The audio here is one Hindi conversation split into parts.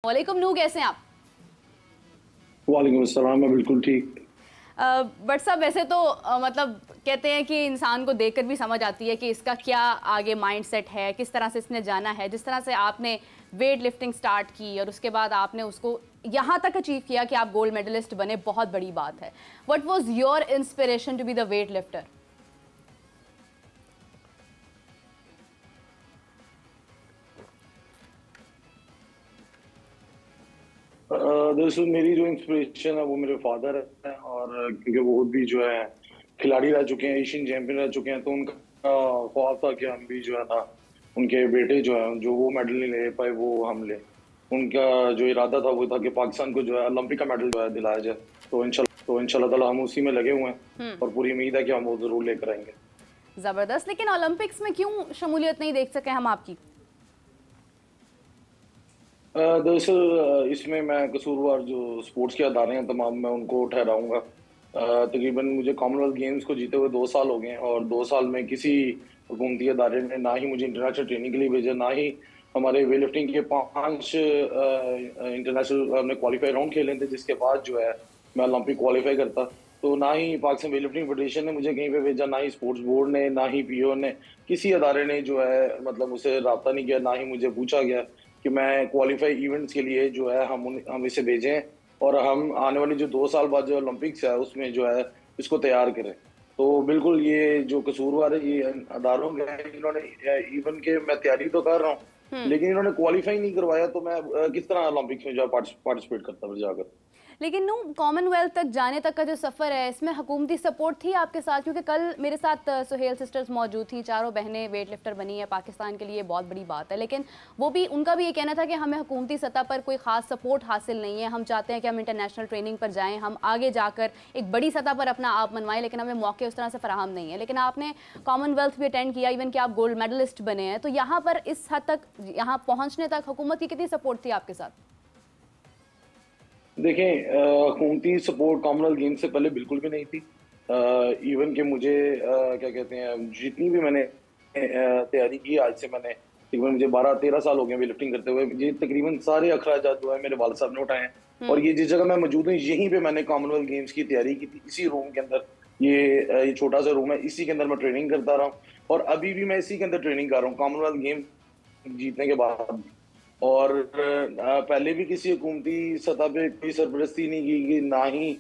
वालेकुम नू, कैसे हैं आप? वालेकुम अस्सलाम। मैं बिल्कुल ठीक। बट साहब वैसे तो मतलब कहते हैं कि इंसान को देखकर भी समझ आती है कि इसका क्या आगे माइंडसेट है, किस तरह से इसने जाना है। जिस तरह से आपने वेट लिफ्टिंग स्टार्ट की और उसके बाद आपने उसको यहाँ तक अचीव किया कि आप गोल्ड मेडलिस्ट बने, बहुत बड़ी बात है। What was your inspiration to be the weight lifter? दरअसल मेरी जो इंस्पिरेशन है वो मेरे फादर है, और क्योंकि वो भी जो है खिलाड़ी रह चुके हैं, एशियन चैंपियन रह चुके हैं, तो उनका ख्वाब था कि हम भी जो है ना उनके बेटे जो है जो वो मेडल नहीं ले पाए वो हम ले। उनका जो इरादा था वो था कि पाकिस्तान को जो है ओलंपिक का मेडल जो है दिलाया जाए। तो इंशाल्लाह ताला हम उसी में लगे हुए हैं और पूरी उम्मीद है कि हम वो जरूर लेकर आएंगे। ज़बरदस्त। लेकिन ओलंपिक्स में क्यों शमूलियत नहीं देख सके हम आपकी? दरअसल इसमें मैं कसूरवार जो स्पोर्ट्स के अदारे हैं तमाम, मैं उनको ठहराऊंगा। तकरीबन मुझे कॉमनवेल्थ गेम्स को जीते हुए 2 साल हो गए हैं, और 2 साल में किसी हुकूमती अदारे ने ना ही मुझे इंटरनेशनल ट्रेनिंग के लिए भेजा, ना ही हमारे वेट लिफ्टिंग के 5 इंटरनेशनल हमने क्वालिफाई राउंड खेले थे, जिसके बाद जो है मैं ओलंपिक क्वालिफाई करता। तो ना ही पाकिस्तान वेट लिफ्टिंग फेडरेशन ने मुझे कहीं पे भेजा, ना ही स्पोर्ट्स बोर्ड ने, ना ही पीओ ने, किसी अदारे ने जो है मतलब मुझसे रब्ता नहीं किया, ना ही मुझे पूछा गया कि मैं क्वालिफाई इवेंट्स के लिए जो है हम इसे भेजें, और हम आने वाली जो 2 साल बाद जो ओलंपिक्स है उसमें जो है इसको तैयार करें। तो बिल्कुल ये जो कसूरवार है ये अदारों के हैं। इन्होंने इवन के मैं तैयारी तो कर रहा हूँ, लेकिन इन्होंने क्वालिफाई नहीं करवाया, तो मैं किस तरह ओलंपिक्स में जो है पार्टिसिपेट करता फिर जाकर। लेकिन नू, कॉमनवेल्थ तक जाने तक का जो सफ़र है इसमें हुकूमती सपोर्ट थी आपके साथ? क्योंकि कल मेरे साथ सुहेल सिस्टर्स मौजूद थी, चारों बहनें वेट लिफ्टर बनी है पाकिस्तान के लिए, बहुत बड़ी बात है। लेकिन वो भी, उनका भी ये कहना था कि हमें हुकूमती सतह पर कोई ख़ास सपोर्ट हासिल नहीं है। हम चाहते हैं कि हम इंटरनेशनल ट्रेनिंग पर जाएँ, हम आगे जाकर एक बड़ी सतह पर अपना आप मनवाएं, लेकिन हमें मौके उस तरह से फराहम नहीं है। लेकिन आपने कॉमनवेल्थ भी अटेंड किया, इवन कि आप गोल्ड मेडलिस्ट बने हैं, तो यहाँ पर इस हद तक, यहाँ पहुँचने तक हुकूमत की कितनी सपोर्ट थी आपके साथ? देखें, हुकूमती सपोर्ट कॉमनवेल्थ गेम्स से पहले बिल्कुल भी नहीं थी। इवन कि मुझे क्या कहते हैं, जितनी भी मैंने तैयारी की, आज से मैंने तकरीबन मुझे 12-13 साल हो गए वेट लिफ्टिंग करते हुए, ये तकरीबन सारे अखराजात जो है मेरे वालिद साहब ने उठाए हैं। और ये जिस जगह मैं मौजूद हूँ यहीं पे मैंने कॉमनवेल्थ गेम्स की तैयारी की थी, इसी रूम के अंदर। ये छोटा सा रूम है, इसी के अंदर मैं ट्रेनिंग करता रहा हूँ, और अभी भी मैं इसी के अंदर ट्रेनिंग कर रहा हूँ कॉमनवेल्थ गेम जीतने के बाद। और पहले भी किसी हुकूमती सतह पे कोई सरपरस्ती नहीं की गई, ना ही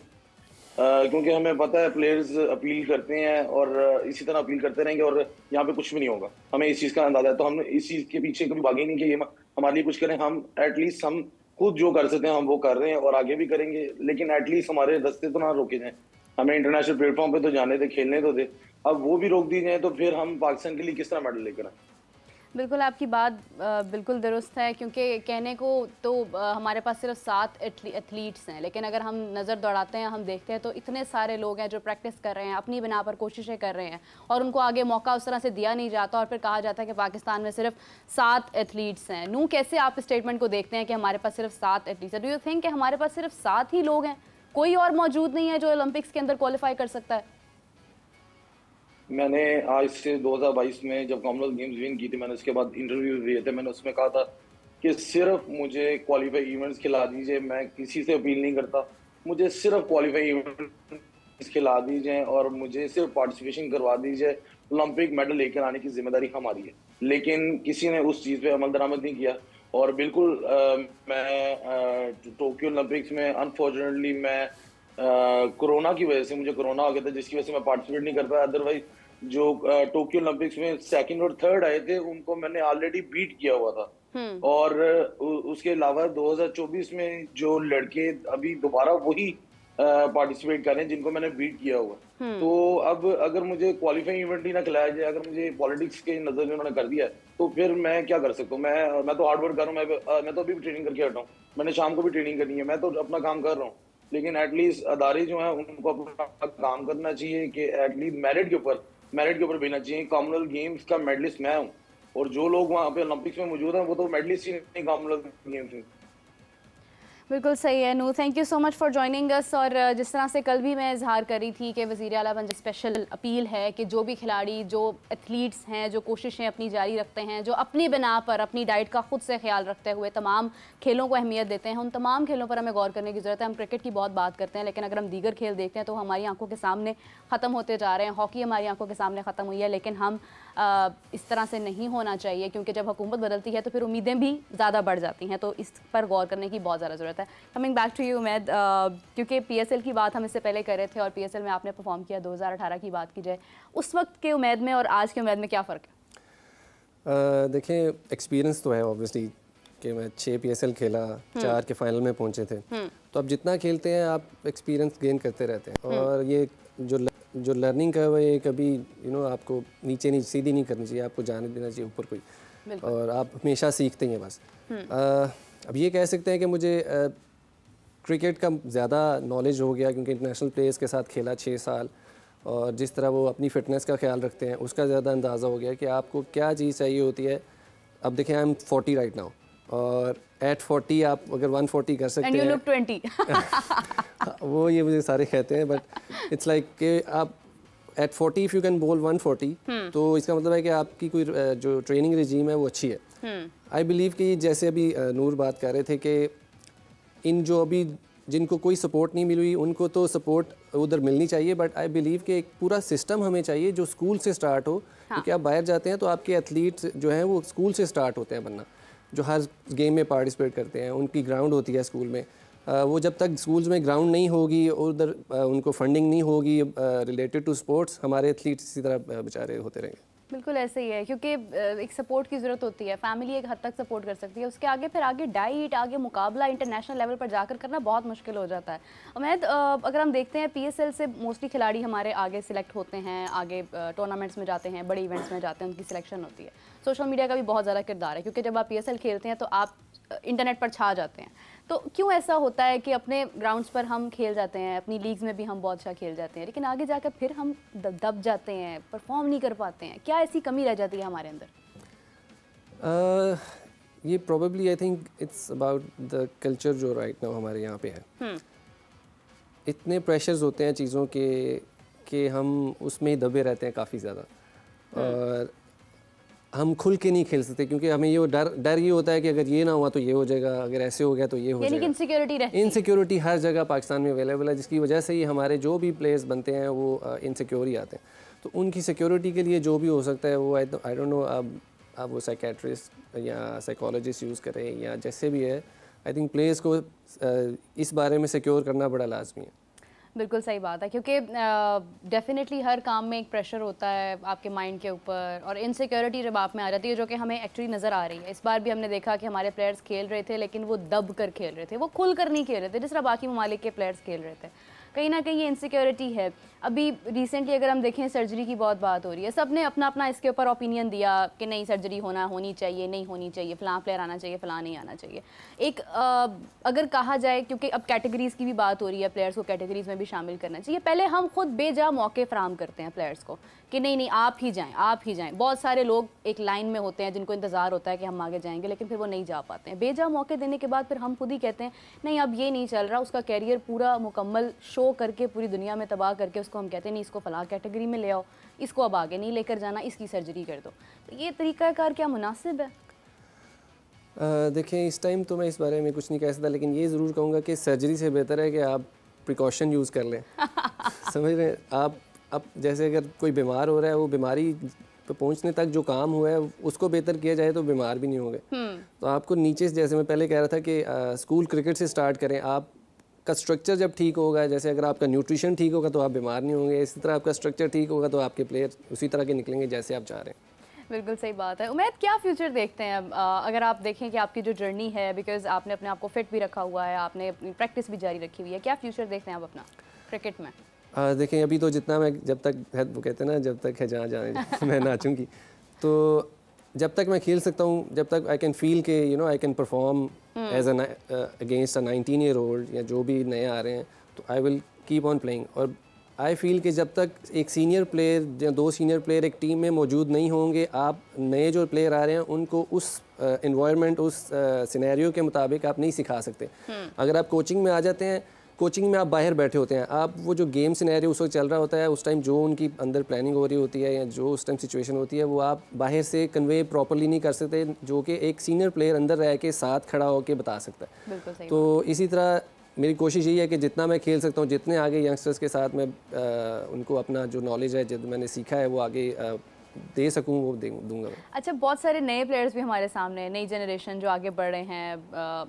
क्योंकि हमें पता है प्लेयर्स अपील करते हैं, और इसी तरह अपील करते रहेंगे, और यहाँ पे कुछ भी नहीं होगा। हमें इस चीज का अंदाजा है, तो हम इस चीज के पीछे कभी भागे नहीं कि ये हमारे लिए कुछ करें। हम एटलीस्ट हम खुद जो कर सकते हैं हम वो कर रहे हैं, और आगे भी करेंगे, लेकिन एटलीस्ट हमारे रास्ते तो ना रोके जाए। हमें इंटरनेशनल प्लेटफॉर्म पे तो जाने दे, खेलने तो दे। अब वो भी रोक दी जाए तो फिर हम पाकिस्तान के लिए किस तरह मेडल लेकर आए। बिल्कुल आपकी बात बिल्कुल दुरुस्त है, क्योंकि कहने को तो हमारे पास सिर्फ 7 एथलीट्स हैं, लेकिन अगर हम नज़र दौड़ाते हैं, हम देखते हैं तो इतने सारे लोग हैं जो प्रैक्टिस कर रहे हैं, अपनी बिना पर कोशिशें कर रहे हैं, और उनको आगे मौका उस तरह से दिया नहीं जाता, और फिर कहा जाता है कि पाकिस्तान में सिर्फ 7 एथलीट्स हैं। नू, कैसे आप स्टेटमेंट को देखते हैं कि हमारे पास सिर्फ 7 एथलीट्स हैं? डू यू थिंक कि हमारे पास सिर्फ 7 ही लोग हैं, कोई और मौजूद नहीं है जो ओलंपिक्स के अंदर क्वालिफाई कर सकता है? मैंने आज से 2022 में जब कॉमनवेल्थ गेम्स विन की थी, मैंने उसके बाद इंटरव्यू दिए थे, मैंने उसमें कहा था कि सिर्फ मुझे क्वालिफाई इवेंट्स खिला दीजिए, मैं किसी से अपील नहीं करता, मुझे सिर्फ क्वालिफाई इवेंट्स खिला दीजिए और मुझे सिर्फ पार्टिसिपेशन करवा दीजिए, ओलंपिक मेडल लेकर आने की जिम्मेदारी हमारी है। लेकिन किसी ने उस चीज पे अमल दरामद नहीं किया, और बिल्कुल मैं टोक्यो ओलंपिक्स में अनफॉर्चुनेटली मैं कोरोना की वजह से, मुझे कोरोना हो गया था जिसकी वजह से मैं पार्टिसिपेट नहीं कर पाया। अदरवाइज जो टोक्यो ओलंपिक्स में सेकंड और थर्ड आए थे उनको मैंने ऑलरेडी बीट किया हुआ था। हम्म। और उसके अलावा 2024 में जो लड़के अभी दोबारा वही पार्टिसिपेट कर रहे हैं जिनको मैंने बीट किया हुआ। तो अब अगर मुझे क्वालिफाइंग इवेंट ही ना खिलाया जाए, अगर मुझे पॉलिटिक्स के नजर में उन्होंने कर दिया है, तो फिर मैं क्या कर सकता हूँ? मैं तो हार्ड वर्क कर रहा हूँ, मैं तो अभी भी ट्रेनिंग करके हटा हूँ, मैंने शाम को भी ट्रेनिंग करनी है, मैं तो अपना काम कर रहा हूँ। लेकिन एटलीस्ट अदारे जो है उनको अपना काम करना चाहिए कि एटलीस्ट मेरिट के ऊपर भेजना चाहिए। कॉमनवेल्थ गेम्स का मेडलिस्ट मैं हूँ, और जो लोग वहां पे ओलंपिक्स में मौजूद हैं वो तो मेडलिस्ट ही नहीं कॉमनवेल्थ गेम्स में। बिल्कुल सही है नू, thank you so much for joining us. और जिस तरह से कल भी मैं इजहार करी थी कि वज़ीर आला पंजाब स्पेशल अपील है कि जो भी खिलाड़ी, जो एथलीट्स हैं, जो कोशिशें अपनी जारी रखते हैं, जो अपनी बिना पर अपनी डाइट का खुद से ख्याल रखते हुए तमाम खेलों को अहमियत देते हैं, उन तमाम खेलों पर हमें गौर करने की ज़रूरत है। हम क्रिकेट की बहुत बात करते हैं, लेकिन अगर हम दीगर खेल देखते हैं तो हमारी आंखों के सामने ख़त्म होते जा रहे हैं। हॉकी हमारी आंखों के सामने ख़त्म हुई है, लेकिन हम इस तरह से नहीं होना चाहिए, क्योंकि जब हुकूमत बदलती है तो फिर उम्मीदें भी ज़्यादा बढ़ जाती हैं। तो इस पर गौर करने की बहुत ज़्यादा ज़रूरत है। Coming back to you Umaid, क्योंकि PSL की बात हम इससे पहले कर रहे थे और PSL में आपने परफॉर्म किया, 2018 की बात की जाए, उस वक्त के उमैद में और आज के उमैद में क्या फ़र्क है? देखें, एक्सपीरियंस तो है ऑब्वियसली कि मैं 6 PSL खेला, 4 के फाइनल में पहुंचे थे। तो अब जितना खेलते हैं आप एक्सपीरियंस गेन करते रहते हैं। और ये जो लर्निंग का है ये कभी आपको नीचे सीधी नहीं करनी चाहिए, आपको जाने देना चाहिए ऊपर कोई, और आप हमेशा सीखते हैं बस। अब ये कह सकते हैं कि मुझे क्रिकेट का ज़्यादा नॉलेज हो गया, क्योंकि इंटरनेशनल प्लेयर्स के साथ खेला 6 साल, और जिस तरह वो अपनी फ़िटनेस का ख्याल रखते हैं उसका ज़्यादा अंदाज़ा हो गया कि आपको क्या चीज़ चाहिए होती है। अब देखें, आई एम 40 राइट नाउ, और एट 40 आप अगर 140 कर सकते हैं। And you look 20. वो ये मुझे सारे कहते हैं, बट इट्स लाइक कि आप एट 40 इफ़ यू कैन बोल 140, तो इसका मतलब है कि आपकी कोई जो ट्रेनिंग रिजीम है वो अच्छी है। आई बिलीव कि जैसे अभी नूर बात कर रहे थे कि इन जो अभी जिनको कोई सपोर्ट नहीं मिल रही उनको तो सपोर्ट उधर मिलनी चाहिए, बट आई बिलीव कि एक पूरा सिस्टम हमें चाहिए जो स्कूल से स्टार्ट हो। क्योंकि आप बाहर जाते हैं तो आपके एथलीट्स जो हैं वो स्कूल से स्टार्ट होते हैं बनना, जो हर गेम में पार्टिसिपेट करते हैं, उनकी ग्राउंड होती है स्कूल में। वो जब तक स्कूल्स में ग्राउंड नहीं होगी और उधर उनको फंडिंग नहीं होगी रिलेटेड टू स्पोर्ट्स, हमारे एथलीट्स इसी तरह बेचारे होते रहेंगे। बिल्कुल ऐसे ही है, क्योंकि एक सपोर्ट की ज़रूरत होती है। फैमिली एक हद तक सपोर्ट कर सकती है, उसके आगे फिर आगे डाइट, आगे मुकाबला इंटरनेशनल लेवल पर जाकर करना बहुत मुश्किल हो जाता है। उमैद, अगर हम देखते हैं PSL से मोस्टली खिलाड़ी हमारे आगे सिलेक्ट होते हैं, आगे टूर्नामेंट्स में जाते हैं, बड़े इवेंट्स में जाते हैं, उनकी सिलेक्शन होती है। सोशल मीडिया का भी बहुत ज़्यादा किरदार है, क्योंकि जब आप PSL खेलते हैं तो आप इंटरनेट पर छा जाते हैं। तो क्यों ऐसा होता है कि अपने ग्राउंड्स पर हम खेल जाते हैं, अपनी लीग्स में भी हम बहुत अच्छा खेल जाते हैं, लेकिन आगे जाकर फिर हम दब जाते हैं, परफॉर्म नहीं कर पाते हैं? क्या ऐसी कमी रह जाती है हमारे अंदर? ये probably I think it's about the culture जो राइट नाउ हमारे यहाँ पे है। इतने प्रेशर्स होते हैं चीज़ों के कि हम उसमें ही दबे रहते हैं काफ़ी ज़्यादा, और हम खुल के नहीं खेल सकते, क्योंकि हमें ये डर ये होता है कि अगर ये ना हुआ तो ये हो जाएगा, अगर ऐसे हो गया तो ये हो जाएगा। इनसिक्योरिटी रहती है। इनसिक्योरिटी हर जगह पाकिस्तान में अवेलेबल है, जिसकी वजह से ही हमारे जो भी प्लेयर्स बनते हैं वो इनसिक्योर ही आते हैं। तो उनकी सिक्योरिटी के लिए जो भी हो सकता है वो आई डोंट नो, अब वो साइकेट्रिस्ट या साइकोलॉजिस्ट यूज़ करें या जैसे भी है, आई थिंक प्लेयर्स को इस बारे में सिक्योर करना बड़ा लाजमी है। बिल्कुल सही बात है, क्योंकि डेफिनेटली हर काम में एक प्रेशर होता है आपके माइंड के ऊपर, और इनसिक्योरिटी जब आप में आ जाती है, जो कि हमें एक्चुअली नज़र आ रही है। इस बार भी हमने देखा कि हमारे प्लेयर्स खेल रहे थे, लेकिन वो दब कर खेल रहे थे, वो खुल कर नहीं खेल रहे थे जिस तरह बाकी ममालिक के प्लेयर्स खेल रहे थे। कहीं ना कहीं ये इनसिक्योरिटी है। अभी रिसेंटली अगर हम देखें, सर्जरी की बहुत बात हो रही है, सब ने अपना अपना इसके ऊपर ओपिनियन दिया कि नहीं सर्जरी होनी चाहिए, नहीं होनी चाहिए, फ़लाँ प्लेयर आना चाहिए, फ़लाँ नहीं आना चाहिए। एक अगर कहा जाए, क्योंकि अब कैटेगरीज़ की भी बात हो रही है, प्लेयर्स को कैटेगरीज़ में भी शामिल करना चाहिए। पहले हम खुद बेजा मौके फराहम करते हैं प्लेयर्स को कि नहीं आप ही जाएँ, आप ही जाएँ। बहुत सारे लोग एक लाइन में होते हैं जिनको इंतज़ार होता है कि हम आगे जाएंगे, लेकिन फिर वो नहीं जा पाते हैं। बेजा मौके देने के बाद फिर हम खुद ही कहते हैं नहीं अब ये नहीं चल रहा, उसका कैरियर पूरा मुकम्मल शो करके पूरी दुनिया में तबाह करके उसको हम कहते हैं नहीं इसको फलां कैटेगरी में ले आओ, इसको अब आगे नहीं लेकर जाना, इसकी सर्जरी कर दो। तो ये तरीक़ाकार क्या मुनासिब है? देखें, इस टाइम तो मैं इस बारे में कुछ नहीं कह सकता, लेकिन ये ज़रूर कहूँगा कि सर्जरी से बेहतर है कि आप प्रिकॉशन यूज़ कर लें। समझ रहे हैं आप? अब जैसे अगर कोई बीमार हो रहा है, वो बीमारी पे पहुंचने तक जो काम हुआ है उसको बेहतर किया जाए तो बीमार भी नहीं होंगे। तो आपको नीचे, जैसे मैं पहले कह रहा था कि स्कूल क्रिकेट से स्टार्ट करें। आप का स्ट्रक्चर जब ठीक होगा, जैसे अगर आपका न्यूट्रिशन ठीक होगा तो आप बीमार नहीं होंगे, इसी तरह आपका स्ट्रक्चर ठीक होगा तो आपके प्लेयर उसी तरह के निकलेंगे जैसे आप चाह रहे हैं। बिल्कुल सही बात है। उमैद, क्या फ्यूचर देखते हैं अब? अगर आप देखें कि आपकी जो जर्नी है, बिकॉज आपने अपने आप को फिट भी रखा हुआ है, आपने अपनी प्रैक्टिस भी जारी रखी हुई है, क्या फ्यूचर देखते हैं आप अपना क्रिकेट में? देखें, अभी तो जितना मैं, जब तक है वो कहते हैं ना, जब तक है जहाँ जाने मैं नाचूंगी, तो जब तक मैं खेल सकता हूँ, जब तक आई कैन फील के I can perform as against a 19 year old या जो भी नए आ रहे हैं, तो I will keep on playing. और आई फील कि जब तक एक सीनियर प्लेयर या 2 सीनियर प्लेयर एक टीम में मौजूद नहीं होंगे, आप नए जो प्लेयर आ रहे हैं उनको उस इन्वायरमेंट उस सिनेरियो के मुताबिक आप नहीं सिखा सकते। अगर आप कोचिंग में आ जाते हैं, कोचिंग में आप बाहर बैठे होते हैं, आप वो जो गेम सिनेरियो उस वक्त चल रहा होता है, उस टाइम जो उनकी अंदर प्लानिंग हो रही होती है या जो उस टाइम सिचुएशन होती है, वो आप बाहर से कन्वे प्रॉपर्ली नहीं कर सकते, जो कि एक सीनियर प्लेयर अंदर रह के साथ खड़ा होकर बता सकता है। बिल्कुल सही। तो इसी तरह मेरी कोशिश यही है कि जितना मैं खेल सकता हूँ, जितने आगे यंगस्टर्स के साथ मैं उनको अपना जो नॉलेज है, जो मैंने सीखा है, वो आगे दे सकूँ, वो दूंगा। अच्छा, बहुत सारे नए प्लेयर्स भी हमारे सामने हैं, नई जनरेशन जो आगे बढ़ रहे हैं।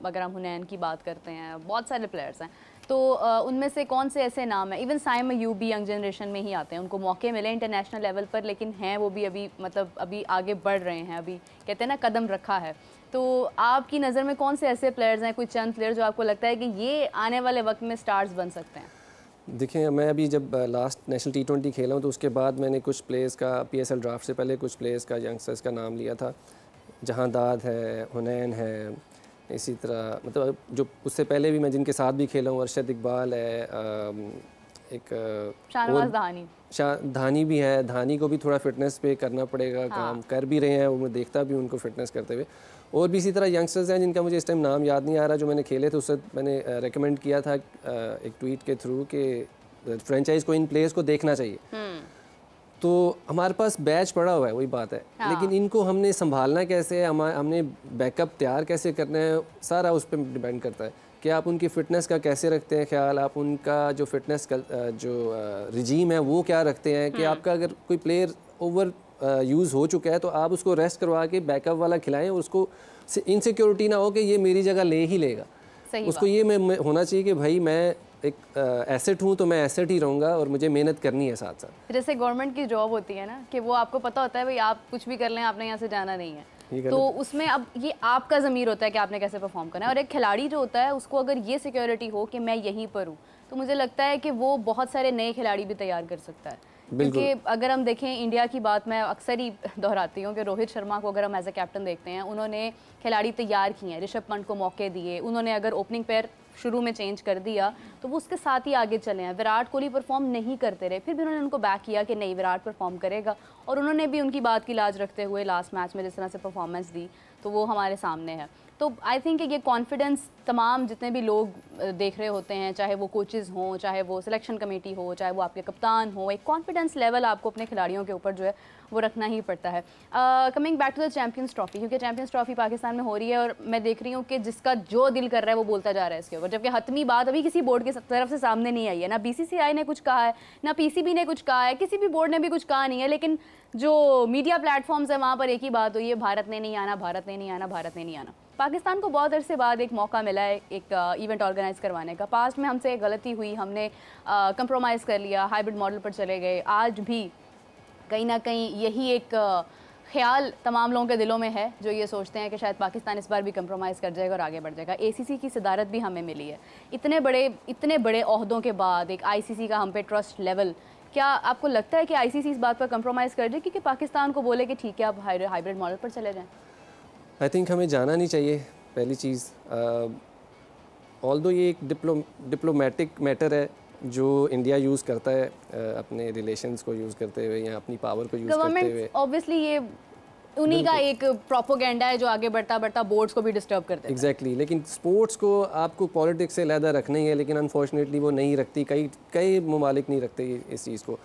अगर हम हुनैन की बात करते हैं, बहुत सारे प्लेयर्स हैं, तो उनमें से कौन से ऐसे नाम हैं? इवन साइम अयूब भी यंग जनरेशन में ही आते हैं, उनको मौके मिले इंटरनेशनल लेवल पर, लेकिन हैं वो भी अभी मतलब अभी आगे बढ़ रहे हैं, अभी कहते हैं ना कदम रखा है। तो आपकी नज़र में कौन से ऐसे प्लेयर्स हैं, कोई चंद प्लेयर्स जो आपको लगता है कि ये आने वाले वक्त में स्टार्स बन सकते हैं? देखिए, मैं अभी जब लास्ट नेशनल T20 खेला हूँ, तो उसके बाद मैंने कुछ प्लेयर्स का PSL ड्राफ्ट से पहले कुछ प्लेयर्स का, यंगस्टर्स का नाम लिया था। जहांदाद है, हुनैन है, इसी तरह मतलब जो उससे पहले भी मैं जिनके साथ भी खेला हूँ, अरशद इकबाल है, एक शाहनवाज धानी भी है। धानी को भी थोड़ा फिटनेस पे करना पड़ेगा, काम कर भी रहे हैं, वो मैं देखता भी उनको फिटनेस करते हुए। और भी इसी तरह यंगस्टर्स हैं जिनका मुझे इस टाइम नाम याद नहीं आ रहा, जो मैंने खेले थे। उससे मैंने रेकमेंड किया था एक ट्वीट के थ्रू कि फ्रेंचाइज को इन प्लेयर्स को देखना चाहिए। तो हमारे पास बैच पड़ा हुआ है, वही बात है, लेकिन इनको हमने संभालना कैसे है, हमने बैकअप तैयार कैसे करना है, सारा उस पर डिपेंड करता है कि आप उनकी फ़िटनेस का कैसे रखते हैं ख्याल, आप उनका जो फिटनेस का जो रिजीम है वो क्या रखते हैं, कि आपका अगर कोई प्लेयर ओवर यूज़ हो चुका है तो आप उसको रेस्ट करवा के बैकअप वाला खिलाएं, और उसको इनसिक्योरिटी ना हो कि ये मेरी जगह ले ही लेगा। उसको ये मैं होना चाहिए कि भाई मैं एक एसेट हूँ, तो मैं एसेट ही रहूँगा और मुझे मेहनत करनी है साथ साथ। जैसे गवर्नमेंट की जॉब होती है ना, कि वो आपको पता होता है भाई आप कुछ भी कर लें, आपने यहाँ से जाना नहीं है, तो उसमें अब ये आपका ज़मीर होता है कि आपने कैसे परफॉर्म करना है। और एक खिलाड़ी जो होता है उसको अगर ये सिक्योरिटी हो कि मैं यहीं पर हूँ, तो मुझे लगता है कि वो बहुत सारे नए खिलाड़ी भी तैयार कर सकता है। क्योंकि अगर हम देखें इंडिया की बात, मैं अक्सर ही दोहराती हूँ कि रोहित शर्मा को अगर हम एज ए कैप्टन देखते हैं, उन्होंने खिलाड़ी तैयार किए हैं, ऋषभ पंत को मौके दिए, उन्होंने अगर ओपनिंग पेयर शुरू में चेंज कर दिया तो वो उसके साथ ही आगे चले हैं। विराट कोहली परफॉर्म नहीं करते रहे, फिर भी उन्होंने उनको बैक किया कि नहीं विराट परफॉर्म करेगा, और उन्होंने भी उनकी बात की लाज रखते हुए लास्ट मैच में जिस तरह से परफॉर्मेंस दी, तो वो हमारे सामने है। तो आई थिंक ये कॉन्फिडेंस तमाम जितने भी लोग देख रहे होते हैं, चाहे वो कोचेज़ हों, चाहे वो सिलेक्शन कमेटी हो, चाहे वो आपके कप्तान हो, एक कॉन्फिडेंस लेवल आपको अपने खिलाड़ियों के ऊपर जो है वो रखना ही पड़ता है। Coming back to the champions trophy, क्योंकि चैम्पियंस ट्रॉफी पाकिस्तान में हो रही है और मैं देख रही हूँ कि जिसका जो दिल कर रहा है वो बोलता जा रहा है इसके ऊपर, जबकि हतमी बात अभी किसी बोर्ड की तरफ से सामने नहीं आई है। ना BCCI ने कुछ कहा है, ना PCB ने कुछ कहा है, किसी भी बोर्ड ने भी कुछ कहा नहीं है, लेकिन जो मीडिया प्लेटफॉर्म्स है वहाँ पर एक ही बात हुई है, भारत ने नहीं आना, भारत ने नहीं आना, भारत ने नहीं आना। पाकिस्तान को बहुत अरसे बाद एक मौका मिला है एक इवेंट ऑर्गेनाइज़ करवाने का। पास्ट में हमसे गलती हुई, हमने कंप्रोमाइज़ कर लिया, हाइब्रिड मॉडल पर चले गए। आज भी कहीं ना कहीं यही एक ख्याल तमाम लोगों के दिलों में है जो ये सोचते हैं कि शायद पाकिस्तान इस बार भी कंप्रोमाइज़ कर जाएगा और आगे बढ़ जाएगा। ACC की सदारत भी हमें मिली है, इतने बड़े ओहदों के बाद एक ICC का हम पे ट्रस्ट लेवल, क्या आपको लगता है कि ICC इस बात पर कंप्रोमाइज़ कर जाए कि पाकिस्तान को बोले कि ठीक है आप हाइब्रिड मॉडल पर चले जाएँ? आई थिंक हमें जाना नहीं चाहिए, पहली चीज़। ऑल्दो ये एक डिप्लोमेटिक मैटर है जो इंडिया यूज़ करता है अपने रिलेशंस को यूज़ करते हुए या अपनी पावर को यूज़ करते हुए। ऑब्वियसली ये उन्हीं का एक प्रोपोगेंडा है जो आगे बढ़ता बढ़ता बोर्ड्स को भी डिस्टर्ब करते हैं। एग्जैक्टली, लेकिन स्पोर्ट्स को आपको पॉलिटिक्स से अलहदा रखना ही है, लेकिन अनफॉर्चुनेटली वो नहीं रखती, कई ममालिक नहीं रखते इस चीज़ को।